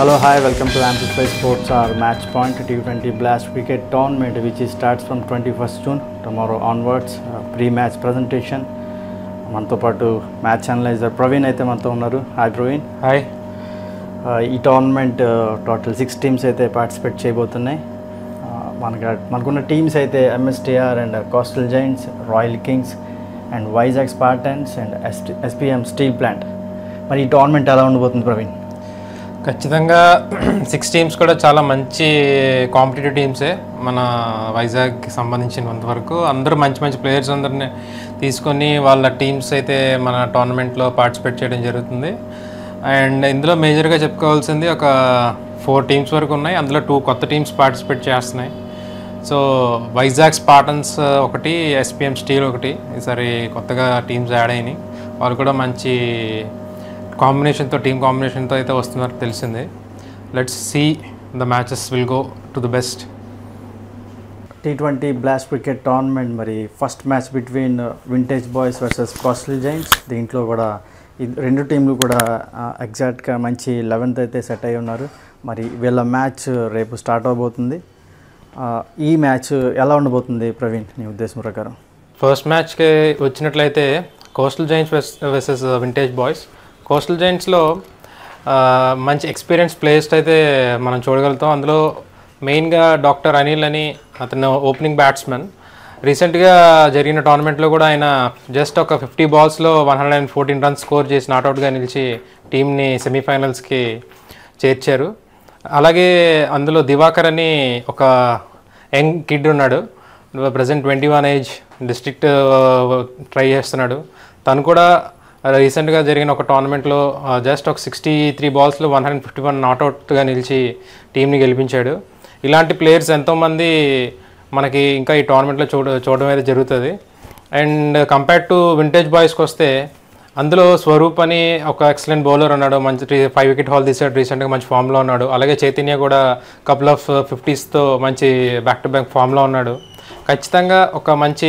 Hello, hi, welcome to Amplify Sports, our match point T20 Blast Cricket Tournament, which starts from 21st June, tomorrow onwards. Pre-match presentation. మనతో పాటు match analyser Praveen అయితే మనతో ఉన్నారు. Hi Praveen. Hi. ఈ tournament total 6 teams అయితే participate చేయబోతున్నాయి. మనకున్న teams అయితే MSTR and coastal giants, royal kings and Vizag spartans and SPM steel plant. మరి ఈ టోర్నమెంట్ ఎలా ఉండబోతుంది ప్రవీణ్? ఖచ్చితంగా 6 టీమ్స్ కూడా చాలా మంచి కాంపిటేటివ్ టీమ్సే. మన వైజాగ్కి సంబంధించినంత వరకు అందరూ మంచి మంచి ప్లేయర్స్ అందరినీ తీసుకొని వాళ్ళ టీమ్స్ అయితే మన టోర్నమెంట్లో పార్టిసిపేట్ చేయడం జరుగుతుంది. అండ్ ఇందులో మేజర్గా చెప్పుకోవాల్సింది ఒక 4 టీమ్స్ వరకు ఉన్నాయి. అందులో 2 కొత్త టీమ్స్ పార్టిసిపేట్ చేస్తున్నాయి. సో వైజాగ్ స్పార్టన్స్ ఒకటి, ఎస్పీఎం స్టీల్ ఒకటి ఈసారి కొత్తగా టీమ్స్ యాడ్ అయినాయి. వాళ్ళు కూడా మంచి టీమ్ కాంబినేషన్తో అయితే వస్తున్నారు తెలిసిందే. Let's see the matches will go to the best. T20 blast cricket tournament మరి first match between vintage boys versus coastal giants. దీంట్లో కూడా రెండు టీంలు కూడా ఎగ్జాక్ట్గా మంచి 11th అయితే సెట్ అయి ఉన్నారు. మరి వీళ్ళ మ్యాచ్ రేపు స్టార్ట్ అవబోతుంది. ఈ మ్యాచ్ ఎలా ఉండబోతుంది ప్రవీణ్ నీ ఉద్దేశం ప్రకారం? ఫస్ట్ మ్యాచ్కి వచ్చినట్లయితే coastal giants versus vintage boys. Coastal జైంట్స్లో మంచి ఎక్స్పీరియన్స్ ప్లేయర్స్ అయితే మనం చూడగలుగుతాం. అందులో మెయిన్గా డాక్టర్ అనిల్ అని అతను ఓపెనింగ్ బ్యాట్స్మెన్. రీసెంట్గా జరిగిన టోర్నమెంట్లో కూడా ఆయన జస్ట్ ఒక 50 balls-లో 114 runs స్కోర్ చేసి నాట్అవుట్గా నిలిచి టీంని సెమీఫైనల్స్కి చేర్చారు. అలాగే అందులో దివాకర్ అని ఒక యంగ్ కిడ్ ఉన్నాడు. ప్రజెంట్ 21 ఏజ్, డిస్ట్రిక్ట్ ట్రై చేస్తున్నాడు. తను కూడా రీసెంట్గా జరిగిన ఒక టోర్నమెంట్లో జస్ట్ ఒక 63 balls-లో 151 నాట్అవుట్గా నిలిచి టీంని గెలిపించాడు. ఇలాంటి ప్లేయర్స్ ఎంతోమంది మనకి ఇంకా ఈ టోర్నమెంట్లో చూడడం అయితే జరుగుతుంది. అండ్ కంపేర్ టు వింటేజ్ బాయ్స్కి వస్తే అందులో స్వరూప్ అని ఒక ఎక్సలెంట్ బౌలర్ ఉన్నాడు. మంచి 5 wicket haul తీసాడు. రీసెంట్గా మంచి ఫామ్లో ఉన్నాడు. అలాగే చైతన్య కూడా కపుల్ ఆఫ్ 50s-తో మంచి బ్యాక్ టు బ్యాక్ ఫామ్లో ఉన్నాడు. ఖచ్చితంగా ఒక మంచి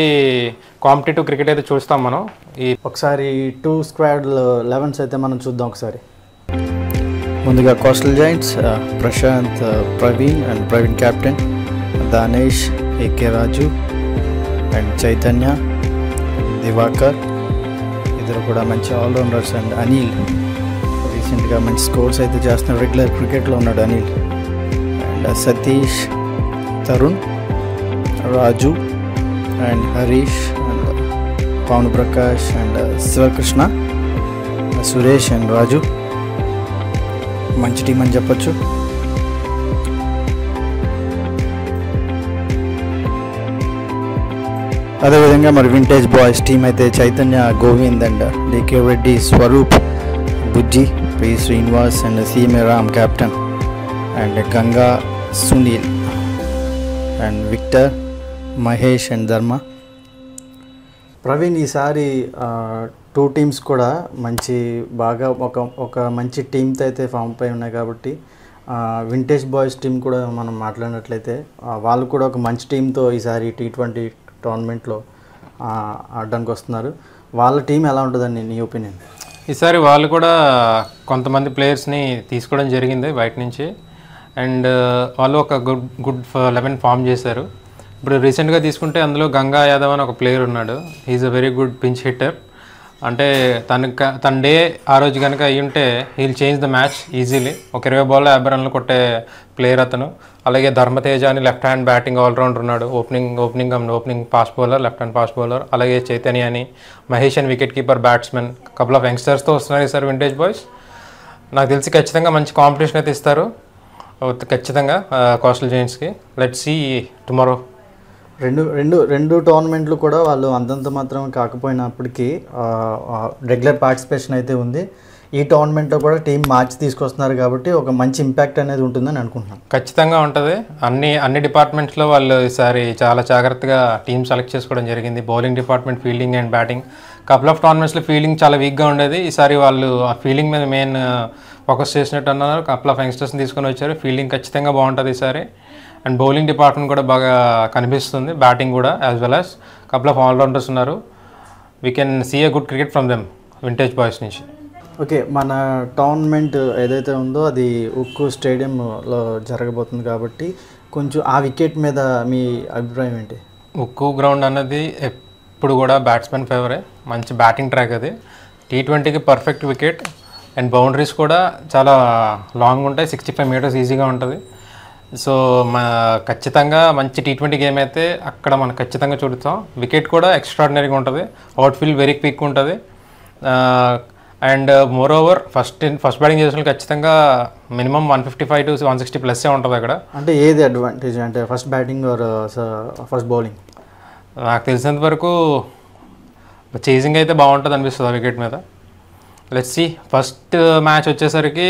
కాంపిటేటివ్ క్రికెట్ అయితే చూస్తాం మనం. ఒకసారి 2 squad 11s అయితే మనం చూద్దాం ఒకసారి. ముందుగా Coastal Giants Prashanth, Praveen and Praveen captain, Danesh, A K Raju and Chaitanya, Divakar ఇద్దరు కూడా మంచి ఆల్రౌండర్స్. అండ్ అనిల్ రీసెంట్గా మంచి స్కోర్స్ అయితే చేస్తున్నారు. రెగ్యులర్ క్రికెట్లో ఉన్నాడు Anil. And Satish, Tarun, Raju and Harish and Pavan Prakash and Sivakrishna, Suresh and Raju. మంచి టీం అని చెప్పచ్చు. అదేవిధంగా మరి వింటేజ్ బాయ్స్ టీం అయితే Chaitanya, Govind and D K Reddy, Swaroop, Bujji, P Srinivas and C M A Ram captain and Ganga, Sunil and Victor, Mahesh and Dharma. Praveen ఈసారి 2 teams కూడా బాగా ఒక మంచి టీంతో అయితే ఫామ్ పై ఉన్నాయి కాబట్టి వింటేజ్ బాయ్స్ టీం కూడా మనం మాట్లాడినట్లయితే వాళ్ళు కూడా ఒక మంచి టీంతో ఈసారి T20 టోర్నమెంట్లో ఆడడానికి వస్తున్నారు. వాళ్ళ టీం ఎలా ఉంటుందని నీ ఒపీనియన్? ఈసారి వాళ్ళు కూడా కొంతమంది ప్లేయర్స్ని తీసుకోవడం జరిగింది బయట నుంచి. అండ్ వాళ్ళు ఒక గుడ్ 11 ఫామ్ చేశారు. ఇప్పుడు రీసెంట్గా తీసుకుంటే అందులో గంగా యాదవ్ అని ఒక ప్లేయర్ ఉన్నాడు. He's a very good pinch hitter. అంటే తన డే ఆ రోజు కనుక అయ్యి ఉంటే he'll change the match easily. ఒక 20 balls 50 runs కొట్టే ప్లేయర్ అతను. అలాగే ధర్మతేజ అని లెఫ్ట్ హ్యాండ్ బ్యాటింగ్ ఆల్రౌండర్ ఉన్నాడు. Opening fast bowler, left hand fast bowler. అలాగే చైతన్య అని, మహేష్ అని wicket keeper batsmen. Couple of యంగ్స్టర్స్తో వస్తున్నారు ఈసారి వింటేజ్ బాయ్స్. నాకు తెలిసి ఖచ్చితంగా మంచి కాంపిటీషన్ అయితే ఇస్తారు ఖచ్చితంగా కోస్టల్ జైంట్స్కి. Let's see tomorrow. రెండు టోర్నమెంట్లు కూడా వాళ్ళు అంతంత మాత్రం కాకపోయినప్పటికీ రెగ్యులర్ పార్టిసిపేషన్ అయితే ఉంది. ఈ టోర్నమెంట్లో కూడా టీం మార్చి తీసుకొస్తున్నారు కాబట్టి ఒక మంచి ఇంపాక్ట్ అనేది ఉంటుందని అనుకుంటున్నాను. ఖచ్చితంగా ఉంటుంది. అన్ని డిపార్ట్మెంట్స్లో వాళ్ళు ఈసారి చాలా జాగ్రత్తగా టీం సెలెక్ట్ చేసుకోవడం జరిగింది. Bowling department, fielding and batting. Couple of టోర్నమెంట్స్లో ఫీల్డింగ్ చాలా వీక్గా ఉండేది. ఈసారి వాళ్ళు ఆ ఫీల్డింగ్ మీద మెయిన్ ఫోకస్ చేసినట్టు అన్నారు. కపుల్ ఆఫ్ యంగ్స్టర్స్ని తీసుకొని వచ్చారు. ఫీల్డింగ్ ఖచ్చితంగా బాగుంటుంది ఈసారి. అండ్ బౌలింగ్ డిపార్ట్మెంట్ కూడా బాగా కనిపిస్తుంది. బ్యాటింగ్ కూడా as well as couple of allrounders ఉన్నారు. We can see a good cricket from them vintage boys నుంచి. ఓకే, మన టోర్నమెంట్ ఏదైతే ఉందో అది ఉక్కు స్టేడియంలో జరగబోతుంది కాబట్టి కొంచెం ఆ వికెట్ మీద మీ అభిప్రాయం ఏంటి? ఉక్కు గ్రౌండ్ అన్నది ఎప్పుడు కూడా బ్యాట్స్మెన్ ఫేవరే, మంచి బ్యాటింగ్ ట్రాక్ అది. T20కి పర్ఫెక్ట్ వికెట్ అండ్ బౌండరీస్ కూడా చాలా లాంగ్ ఉంటాయి, 65 మీటర్స్ ఈజీగా ఉంటుంది. సో ఖచ్చితంగా మంచి T20 గేమ్ అయితే అక్కడ మనం ఖచ్చితంగా చూస్తాం. వికెట్ కూడా ఎక్స్ట్రాడినరీగా ఉంటుంది, అవుట్ఫీల్డ్ వెరీ క్విక్ ఉంటుంది. And more over first batting చేసిన ఖచ్చితంగా మినిమం 155 to 160 ప్లస్సే ఉంటుంది అక్కడ. అంటే ఏది అడ్వాంటేజ్, అంటే first batting are first bowling? నాకు తెలిసినంత వరకు చేజింగ్ అయితే బాగుంటుంది అనిపిస్తుంది ఆ వికెట్ మీద. Let's see. ఫస్ట్ మ్యాచ్ వచ్చేసరికి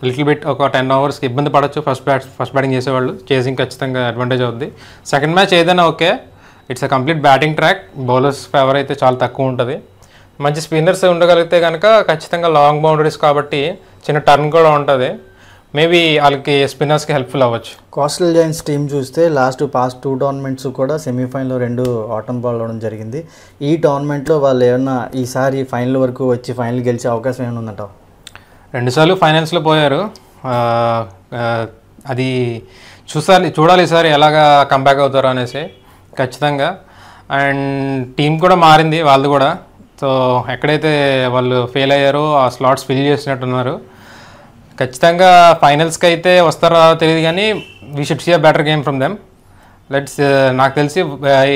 లిటిల్ బిట్ ఒక 10 ఓవర్స్కి ఇబ్బంది పడవచ్చు ఫస్ట్ బ్యాటింగ్ చేసేవాళ్ళు, చేజింగ్ ఖచ్చితంగా అడ్వాంటేజ్ అవుతుంది. సెకండ్ మ్యాచ్ ఏదైనా okay, it's a complete batting track, bowlers favour అయితే చాలా తక్కువ ఉంటుంది. మంచి స్పిన్నర్స్ ఉండగలిగితే కనుక ఖచ్చితంగా లాంగ్ బౌండరీస్ కాబట్టి చిన్న టర్న్ కూడా ఉంటుంది, మేబీ వాళ్ళకి స్పిన్నర్స్కి హెల్ప్ఫుల్ అవ్వచ్చు. కోస్టల్ జైంట్స్ టీం చూస్తే పాస్ట్ 2 టోర్నమెంట్స్ కూడా సెమీఫైనల్లో 2 ఆటం బాల్ అవడం జరిగింది. ఈ టోర్నమెంట్లో వాళ్ళు ఏమన్నా ఈసారి ఫైనల్ వరకు వచ్చి ఫైనల్ గెలిచే అవకాశం ఏమైనా ఉందంటావు? 2 సార్లు ఫైనల్స్లో పోయారు, అది చూడాలి ఈసారి ఎలాగా కంబ్యాక్ అవుతారో అనేసి ఖచ్చితంగా. అండ్ టీం కూడా మారింది వాళ్ళది కూడా. సో ఎక్కడైతే వాళ్ళు ఫెయిల్ అయ్యారో ఆ స్లాట్స్ ఫిల్ చేసినట్టున్నారు. ఖచ్చితంగా ఫైనల్స్కి అయితే వస్తారో తెలియదు, కానీ we should see a better game from them. నాకు తెలిసి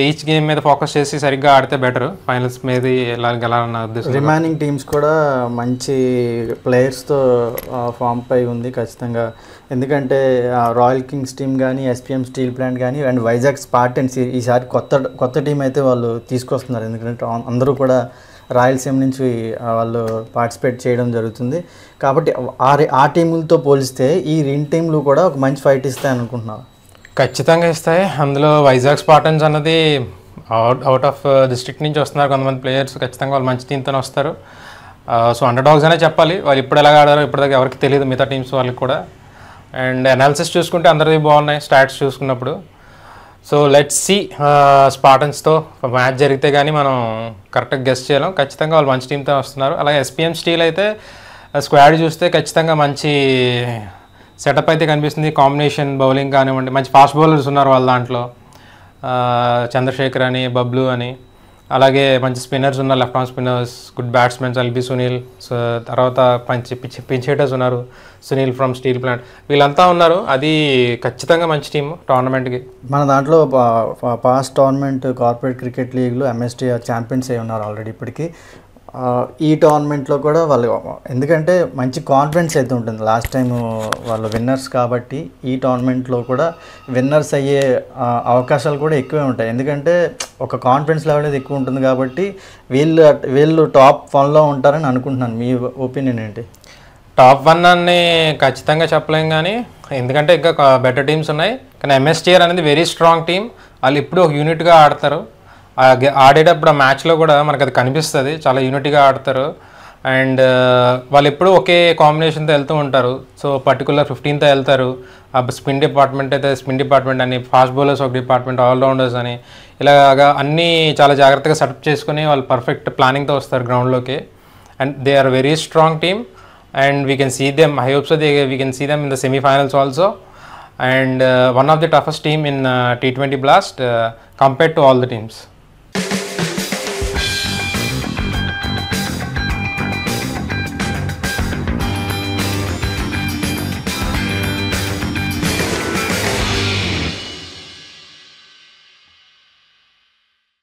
ఈచ్ గేమ్ మీద ఫోకస్ చేసి సరిగ్గా ఆడితే బెటర్, ఫైనల్స్ మీద గెలాలన్న ఉద్దేశం. రిమైనింగ్ టీమ్స్ కూడా మంచి ప్లేయర్స్తో ఫామ్ పై ఉంది ఖచ్చితంగా. ఎందుకంటే రాయల్ కింగ్స్ టీం కానీ, SPM స్టీల్ ప్లాంట్ కానీ అండ్ వైజాగ్ స్పార్టన్స్ ఈసారి కొత్త టీం అయితే వాళ్ళు తీసుకొస్తున్నారు. ఎందుకంటే అందరూ కూడా రాయలసీమ నుంచి వాళ్ళు పార్టిసిపేట్ చేయడం జరుగుతుంది కాబట్టి ఆ టీములతో పోలిస్తే ఈ 2 టీంలు కూడా ఒక మంచి ఫైట్ ఇస్తాయని అనుకుంటున్నారు. ఖచ్చితంగా ఇస్తాయి. అందులో వైజాగ్ స్పార్టన్స్ అన్నది అవుట్ ఆఫ్ డిస్ట్రిక్ట్ నుంచి వస్తున్నారు కొంతమంది ప్లేయర్స్, ఖచ్చితంగా వాళ్ళు మంచి టీంతో వస్తారు. సో అండర్ డాగ్స్ అనే చెప్పాలి. వాళ్ళు ఇప్పుడు ఎలా ఆడారో ఇప్పటిదాకా ఎవరికి తెలియదు మిగతా టీమ్స్ వాళ్ళకి కూడా. అండ్ అనాలిసిస్ చూసుకుంటే అందరిది బాగున్నాయి స్టాట్స్ చూసుకున్నప్పుడు. సో లెట్స్ సీ, స్పార్టన్స్తో మ్యాచ్ జరిగితే కానీ మనం కరెక్ట్గా గెస్ట్ చేయలేం. ఖచ్చితంగా వాళ్ళు మంచి టీంతో వస్తున్నారు. అలాగే SPM స్టీల్ అయితే స్క్వాడ్ చూస్తే ఖచ్చితంగా మంచి సెటప్ అయితే కనిపిస్తుంది. కాంబినేషన్ బౌలింగ్ కానివ్వండి, మంచి ఫాస్ట్ బౌలర్స్ ఉన్నారు వాళ్ళ దాంట్లో, చంద్రశేఖర్ అని, బబ్లు అని, అలాగే మంచి స్పిన్నర్స్ ఉన్నారు, left arm spinners, good batsmen, LB Sunil, తర్వాత పిచ్ హిట్టర్స్ ఉన్నారు, సునీల్ ఫ్రమ్ స్టీల్ ప్లాంట్, వీళ్ళంతా ఉన్నారు. అది ఖచ్చితంగా మంచి టీం టోర్నమెంట్కి. మన దాంట్లో పాస్ట్ టోర్నమెంట్ కార్పొరేట్ క్రికెట్ లీగ్లో MSTR ఛాంపియన్స్ అయి ఉన్నారు ఆల్రెడీ ఇప్పటికీ. ఈ టోర్నమెంట్లో కూడా వాళ్ళు ఎందుకంటే మంచి కాన్ఫిడెన్స్ అయితే ఉంటుంది, లాస్ట్ టైం వాళ్ళు విన్నర్స్ కాబట్టి ఈ టోర్నమెంట్లో కూడా విన్నర్స్ అయ్యే అవకాశాలు కూడా ఎక్కువే ఉంటాయి. ఎందుకంటే ఒక కాన్ఫిడెన్స్ లెవెల్ అనేది ఎక్కువ ఉంటుంది కాబట్టి వీళ్ళు టాప్ 1లో ఉంటారని అనుకుంటున్నాను. మీ ఒపీనియన్ ఏంటి? టాప్ 1 అని ఖచ్చితంగా చెప్పలేం, కానీ ఎందుకంటే ఇంకా బెటర్ టీమ్స్ ఉన్నాయి. కానీ MSTR అనేది వెరీ స్ట్రాంగ్ టీం, వాళ్ళు ఇప్పుడు ఒక యూనిట్గా ఆడతారు. ఆడేటప్పుడు ఆ మ్యాచ్లో కూడా మనకు అది కనిపిస్తుంది, చాలా యూనిట్గా ఆడతారు. అండ్ వాళ్ళు ఎప్పుడూ ఒకే కాంబినేషన్తో వెళ్తూ ఉంటారు. సో పర్టికులర్ 15తో వెళ్తారు. ఆ స్పిన్ డిపార్ట్మెంట్ అయితే స్పిన్ డిపార్ట్మెంట్ అని, ఫాస్ట్ బౌలర్స్ ఒక డిపార్ట్మెంట్, ఆల్రౌండర్స్ అని, ఇలాగా అన్నీ చాలా జాగ్రత్తగా సెటప్ చేసుకుని వాళ్ళు పర్ఫెక్ట్ ప్లానింగ్తో వస్తారు గ్రౌండ్లోకి. And they are very strong team and we can see them, I hope so we can see them in the semi-finals also, and one of the toughest team in T20 Blast compared to all the teams.